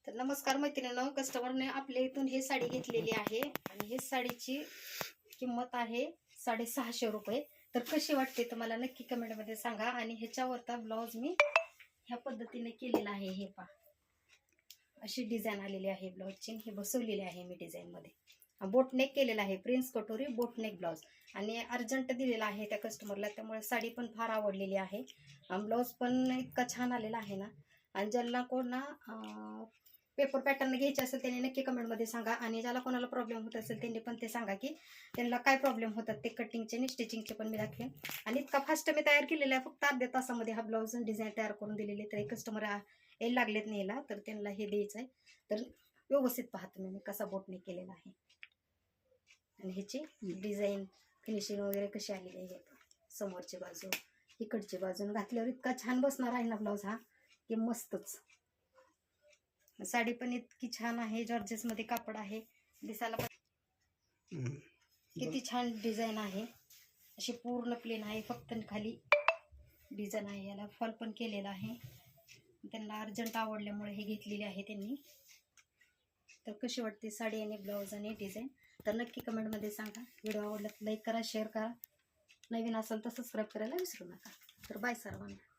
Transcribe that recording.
तर नमस्कार मैत्रिणींनो, कस्टमरने आपल्या इथून ही साडी घेतलेली आहे आणि ही साडीची किंमत आहे 650 रुपये. तर कशी वाटते तुम्हाला नक्की कमेंटमध्ये सांगा. आणि ह्याच्यावरचा ब्लाऊज मी ह्या पद्धतीने केलेला आहे. हे पहा, अशी डिझाईन आलेली आहे ब्लाऊजची. हे बसवलेली आहे मी डिझाईनमध्ये. बोटनेक केलेला आहे, प्रिन्स कटोरी बोटनेक ब्लाऊज. आणि अर्जंट दिलेला आहे त्या कस्टमरला, त्यामुळे साडी पण फार आवडलेली आहे. ब्लाऊज पण इतका छान आलेला आहे ना. आणि ज्यांना कोणा पेपर पॅटर्न घ्यायचे असेल त्यांनी नक्की कमेंटमध्ये सांगा. आणि ज्याला कोणाला प्रॉब्लेम होत असेल त्यांनी पण ते सांगा की त्यांना काय प्रॉब्लेम होतात, ते कटिंगचे आणि स्टिचिंगचे पण मी दाखवेन. आणि इतका फास्ट मी तयार केलेला आहे, फक्त अर्ध्या तासामध्ये हा ब्लाऊज डिझाईन तयार करून दिलेली. तर एक कस्टमर यायला लागलेत न्यायला, तर त्यांना हे द्यायचं आहे. तर व्यवस्थित पाहतो मी कसा बोटने केलेला आहे आणि ह्याची डिझाईन फिनिशिंग वगैरे कशी आलेली आहे. समोरची बाजू, इकडची बाजून घातल्यावर इतका छान बसणार आहे ना ब्लाऊज हा की मस्तच. साडी पण इतकी छान आहे, जॉर्जेस मध्ये कापड आहे, दिसायला पण किती छान डिझाईन आहे. अशी पूर्ण प्लेन आहे, फक्त खाली डिझाईन आहे. याला फॉल पण केलेला आहे. त्यांना अर्जंट आवडल्यामुळे हे घेतलेले आहे त्यांनी. तर कशी वाटते साडी आणि ब्लाऊज आणि डिझाईन, तर नक्की कमेंटमध्ये सांगा. व्हिडिओ आवडला तर लाईक करा, शेअर करा. नवीन असेल तर सबस्क्राईब करायला विसरू नका. तर बाय सर्वांना.